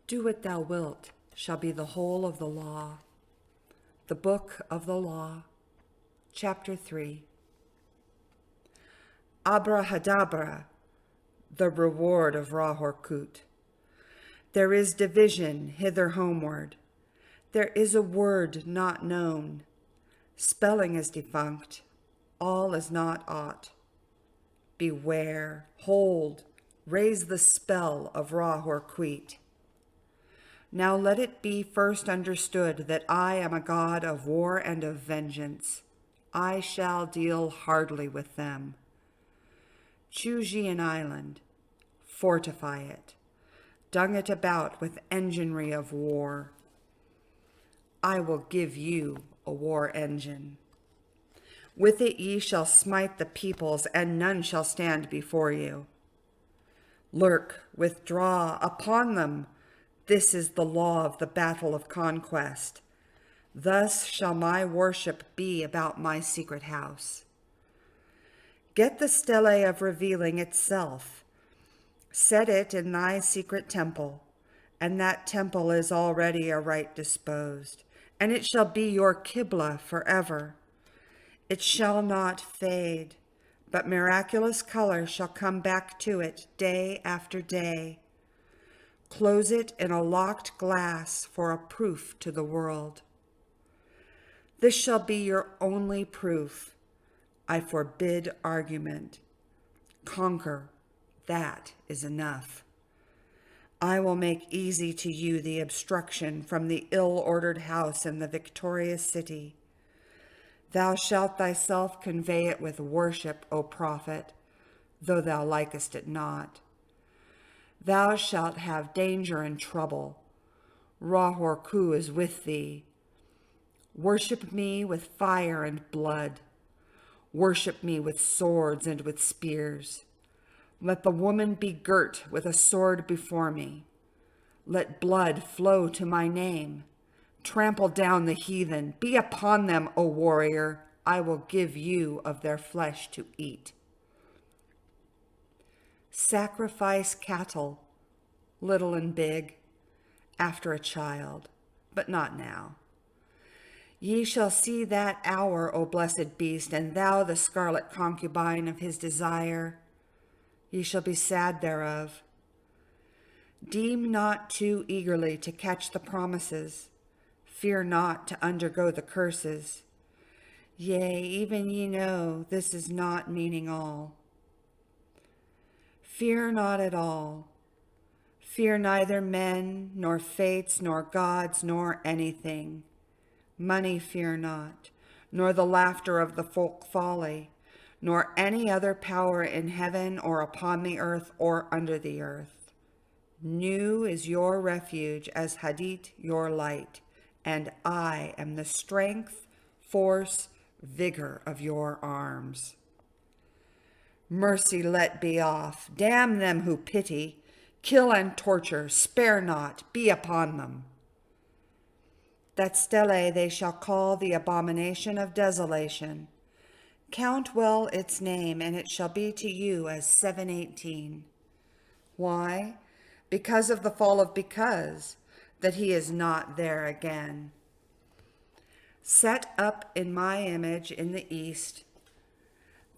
Do what thou wilt shall be the whole of the law. The Book of the Law, Chapter 3. Abrahadabra, the reward of Ra-Horkut. There is division hither homeward. There is a word not known. Spelling is defunct. All is not aught. Beware, hold, raise the spell of Ra-Horkut. Now let it be first understood that I am a God of war and of vengeance. I shall deal hardly with them. Choose ye an island, fortify it, dung it about with enginery of war. I will give you a war engine. With it ye shall smite the peoples, and none shall stand before you. Lurk, withdraw upon them. This is the law of the battle of conquest. Thus shall my worship be about my secret house. Get the stele of revealing itself. Set it in thy secret temple, and that temple is already aright disposed, and it shall be your Qibla forever. It shall not fade, but miraculous color shall come back to it day after day. Close it in a locked glass for a proof to the world. This shall be your only proof. I forbid argument. Conquer, that is enough. I will make easy to you the obstruction from the ill-ordered house in the victorious city. Thou shalt thyself convey it with worship, O prophet, though thou likest it not. Thou shalt have danger and trouble. Ra-Horkut is with thee. Worship me with fire and blood. Worship me with swords and with spears. Let the woman be girt with a sword before me. Let blood flow to my name. Trample down the heathen. Be upon them, O warrior. I will give you of their flesh to eat. Sacrifice cattle, little and big, after a child, but not now. Ye shall see that hour, O blessed beast, and thou the scarlet concubine of his desire. Ye shall be sad thereof. Deem not too eagerly to catch the promises. Fear not to undergo the curses. Yea, even ye know this is not meaning all. Fear not at all. Fear neither men, nor fates, nor gods, nor anything. Money fear not, nor the laughter of the folk folly, nor any other power in heaven or upon the earth or under the earth. Nu is your refuge as Hadit your light, and I am the strength, force, vigor of your arms. Mercy let be off. Damn them who pity. Kill and torture. Spare not. Be upon them. That stele they shall call the abomination of desolation. Count well its name, and it shall be to you as 718. Why? Because of the fall of Because, that he is not there again. Set up in my image in the east.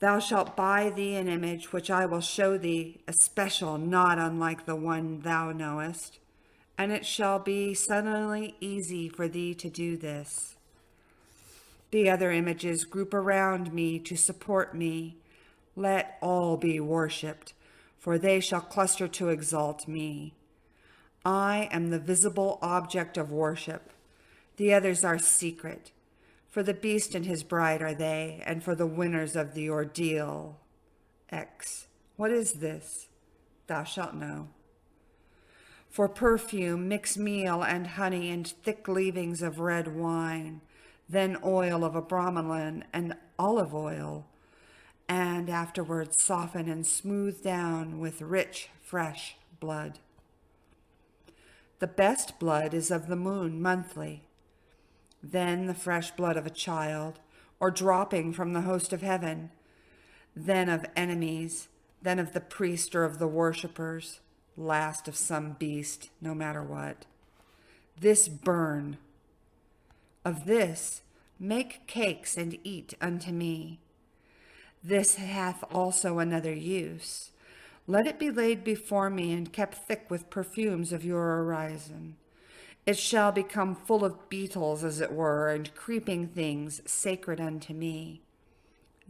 Thou shalt buy thee an image, which I will show thee, a special, not unlike the one thou knowest, and it shall be suddenly easy for thee to do this. The other images group around me to support me. Let all be worshipped, for they shall cluster to exalt me. I am the visible object of worship. The others are secret. For the beast and his bride are they, and for the winners of the ordeal. X. What is this? Thou shalt know. For perfume, mix meal and honey and thick leavings of red wine, then oil of abramelin and olive oil, and afterwards soften and smooth down with rich, fresh blood. The best blood is of the moon monthly. Then the fresh blood of a child, or dropping from the host of heaven, then of enemies, then of the priest or of the worshippers, last of some beast, no matter what. This burn. Of this make cakes and eat unto me. This hath also another use. Let it be laid before me and kept thick with perfumes of your horizon. It shall become full of beetles, as it were, and creeping things sacred unto me.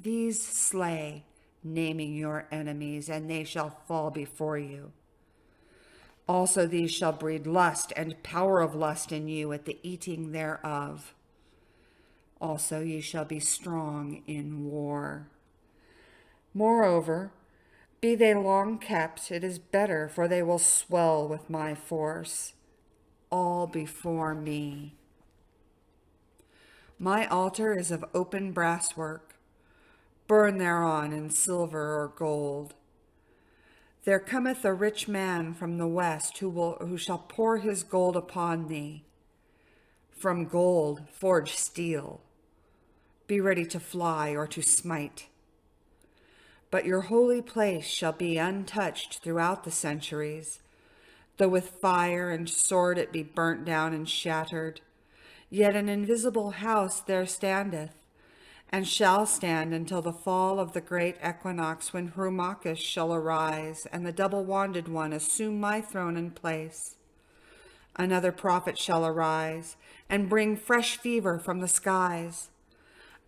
These slay, naming your enemies, and they shall fall before you. Also these shall breed lust and power of lust in you at the eating thereof. Also ye shall be strong in war. Moreover, be they long kept, it is better, for they will swell with my force, all before me. My altar is of open brasswork. Burn thereon in silver or gold. There cometh a rich man from the west who shall pour his gold upon thee. From gold forge steel. Be ready to fly or to smite. But your holy place shall be untouched throughout the centuries, though with fire and sword it be burnt down and shattered. Yet an invisible house there standeth, and shall stand until the fall of the great equinox, when Hermachus shall arise, and the double-wanded one assume my throne and place. Another prophet shall arise, and bring fresh fever from the skies.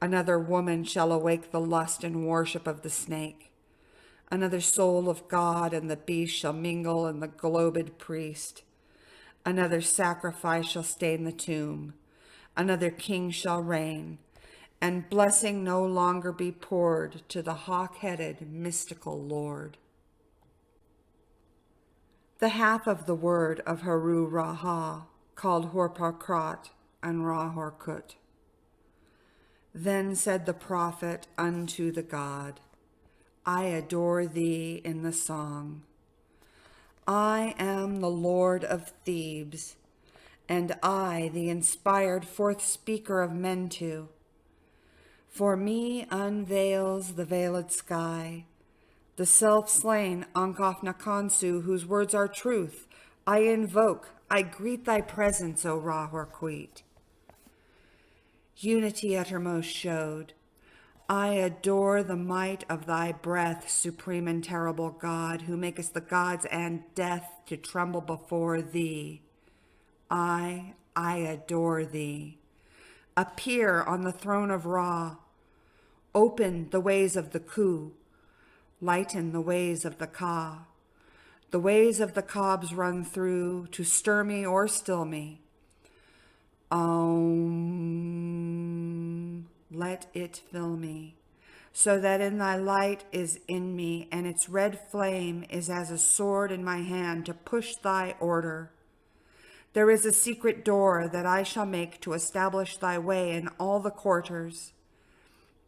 Another woman shall awake the lust and worship of the snake. Another soul of God and the beast shall mingle in the globed priest. Another sacrifice shall stain the tomb. Another king shall reign, and blessing no longer be poured to the hawk-headed mystical Lord. The half of the word of Haru Raha, called Horparkrat and Rahorkut. Then said the prophet unto the god, I adore thee in the song. I am the Lord of Thebes, and I the inspired fourth speaker of Mentu. For me unveils the veiled sky, the self-slain Ankof Nakansu, whose words are truth. I invoke, I greet thy presence, O Rahorquit. Unity uttermost showed. I adore the might of thy breath, supreme and terrible God, who makest the gods and death to tremble before thee. I adore thee. Appear on the throne of Ra. Open the ways of the Ku. Lighten the ways of the Ka. The ways of the Kabs run through to stir me or still me. Let it fill me, so that in thy light is in me, and its red flame is as a sword in my hand to push thy order. There is a secret door that I shall make to establish thy way in all the quarters.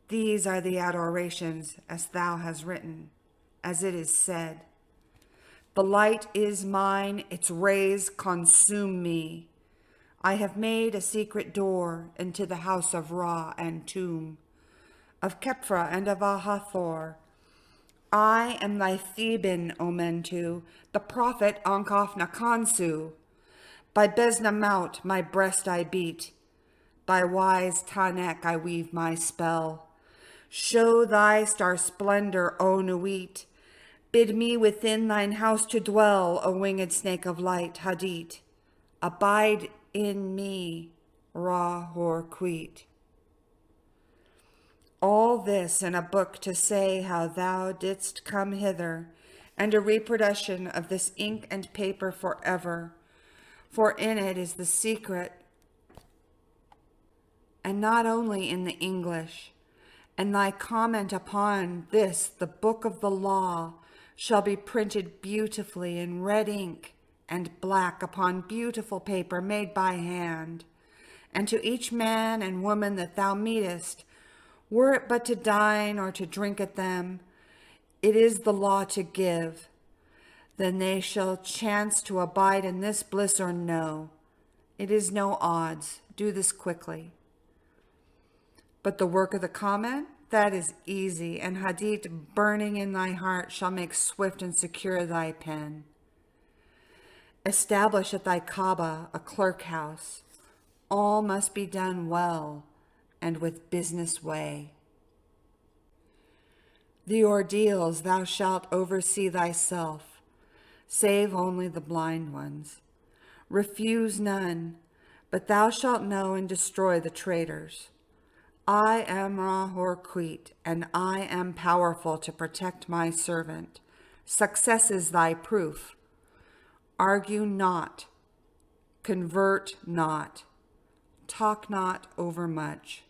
These are the adorations, as thou hast written, as it is said. The light is mine, its rays consume me. I have made a secret door into the house of Ra and Tum, of Kephra and of Ahathor. I am thy Theban, O Mentu, the prophet Ankof Nakansu. By Besna Mount my breast I beat. By wise Tanek I weave my spell. Show thy star splendor, O Nuit. Bid me within thine house to dwell, O winged snake of light, Hadit. Abide in me, Rahorquit. All this in a book to say how thou didst come hither, and a reproduction of this ink and paper forever, for in it is the secret, and not only in the English. And thy comment upon this, the book of the law, shall be printed beautifully in red ink and black upon beautiful paper made by hand. And to each man and woman that thou meetest, were it but to dine or to drink at them, it is the law to give. Then they shall chance to abide in this bliss or no. It is no odds. Do this quickly. But the work of the comment, that is easy, and Hadith burning in thy heart shall make swift and secure thy pen. Establish at thy Kaaba a clerk house. All must be done well and with business way. The ordeals thou shalt oversee thyself. Save only the blind ones. Refuse none, but thou shalt know and destroy the traitors. I am Ra-Hoor-Khuit, and I am powerful to protect my servant. Success is thy proof. Argue not, convert not, talk not overmuch.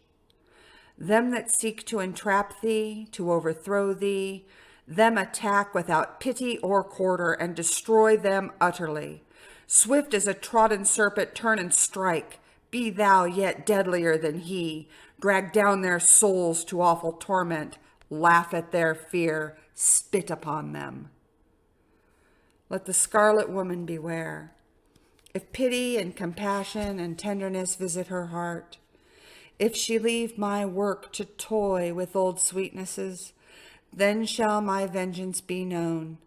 Them that seek to entrap thee, to overthrow thee, them attack without pity or quarter, and destroy them utterly. Swift as a trodden serpent, turn and strike. Be thou yet deadlier than he. Drag down their souls to awful torment. Laugh at their fear. Spit upon them. Let the scarlet woman beware. If pity and compassion and tenderness visit her heart, if she leave my work to toy with old sweetnesses, then shall my vengeance be known.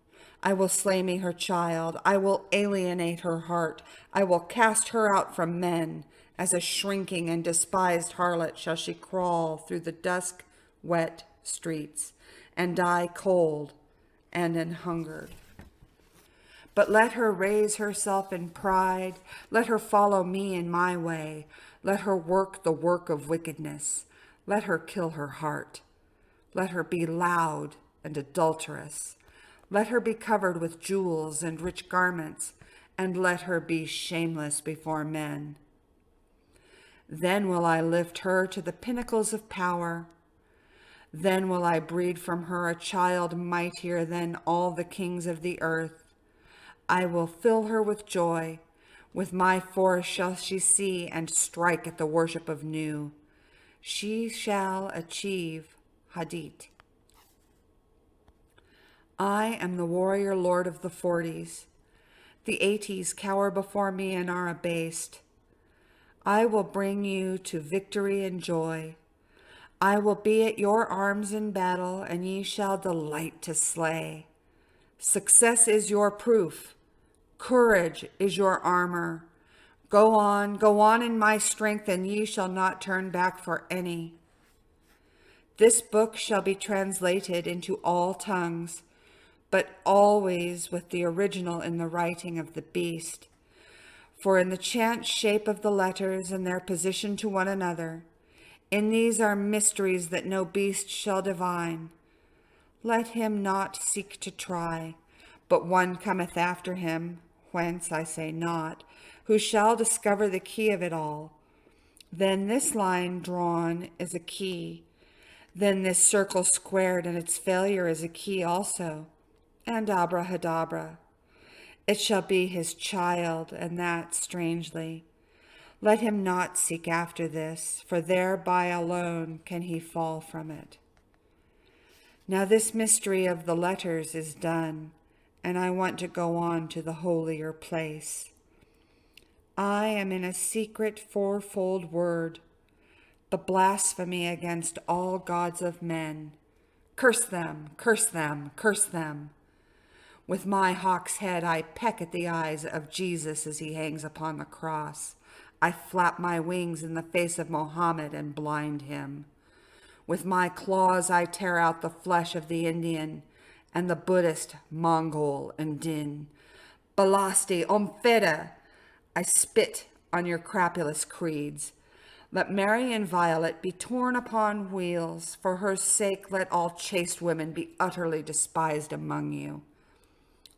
I will slay me her child. I will alienate her heart. I will cast her out from men. As a shrinking and despised harlot shall she crawl through the dusk, wet streets, and die cold and an-hungered. But let her raise herself in pride. Let her follow me in my way. Let her work the work of wickedness. Let her kill her heart. Let her be loud and adulterous. Let her be covered with jewels and rich garments, and let her be shameless before men. Then will I lift her to the pinnacles of power. Then will I breed from her a child mightier than all the kings of the earth. I will fill her with joy. With my force shall she see and strike at the worship of Nu. She shall achieve Hadit. I am the warrior lord of the 40s. The 80s cower before me and are abased. I will bring you to victory and joy. I will be at your arms in battle, and ye shall delight to slay. Success is your proof. Courage is your armor. Go on in my strength, and ye shall not turn back for any. This book shall be translated into all tongues, but always with the original in the writing of the beast. For in the chant shape of the letters and their position to one another, in these are mysteries that no beast shall divine. Let him not seek to try, but one cometh after him, whence I say not, who shall discover the key of it all. Then this line drawn is a key. Then this circle squared and its failure is a key also. And abrahadabra. It shall be his child, and that strangely. Let him not seek after this, for thereby alone can he fall from it. Now this mystery of the letters is done, and I want to go on to the holier place. I am in a secret fourfold word, the blasphemy against all gods of men. Curse them, curse them, curse them. With my hawk's head I peck at the eyes of Jesus as he hangs upon the cross. I flap my wings in the face of Mohammed and blind him. With my claws I tear out the flesh of the Indian and the Buddhist, Mongol, and Din. Balasti, Omfeda, I spit on your crapulous creeds. Let Mary and Violet be torn upon wheels. For her sake let all chaste women be utterly despised among you.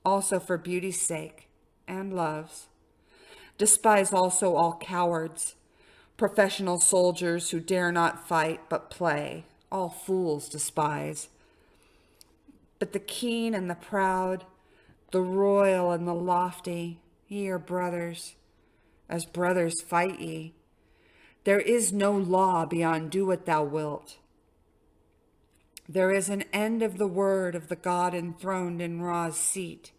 Also for beauty's sake and love's. Despise also all cowards, professional soldiers who dare not fight but play. All fools despise. But the keen and the proud, the royal and the lofty, ye are brothers. As brothers fight ye. There is no law beyond do what thou wilt. There is an end of the word of the God enthroned in Ra's seat,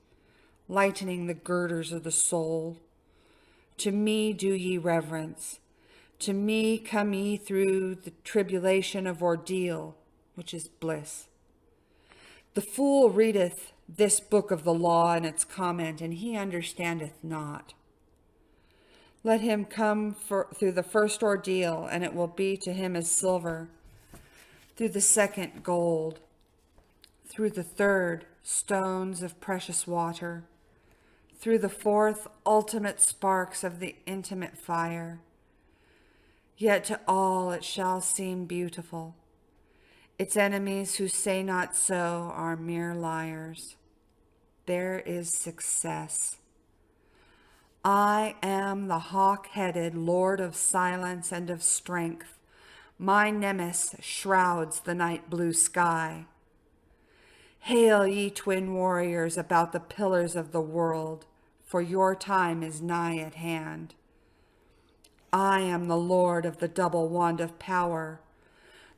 lightening the girders of the soul. To me do ye reverence. To me come ye through the tribulation of ordeal, which is bliss. The fool readeth this book of the law and its comment, and he understandeth not. Let him come through the first ordeal, and it will be to him as silver, through the second gold, through the third stones of precious water, through the fourth ultimate sparks of the intimate fire. Yet to all it shall seem beautiful. Its enemies who say not so are mere liars. There is success. I am the hawk-headed Lord of silence and of strength. My nemesis shrouds the night blue sky. Hail, ye twin warriors, about the pillars of the world, for your time is nigh at hand. I am the Lord of the double wand of power,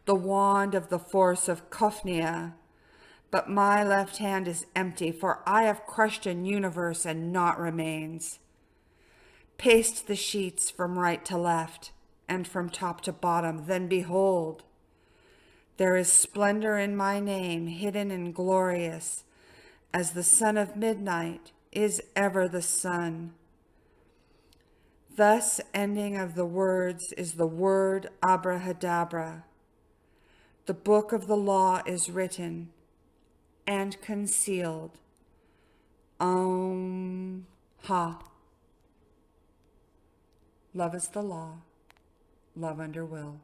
the wand of the force of Kophnia, but my left hand is empty, for I have crushed an universe and naught remains. Paste the sheets from right to left, and from top to bottom, then behold, there is splendor in my name, hidden and glorious, as the son of midnight is ever the sun. Thus, ending of the words is the word abrahadabra. The book of the law is written and concealed. Om Ha. Love is the law. Love under will.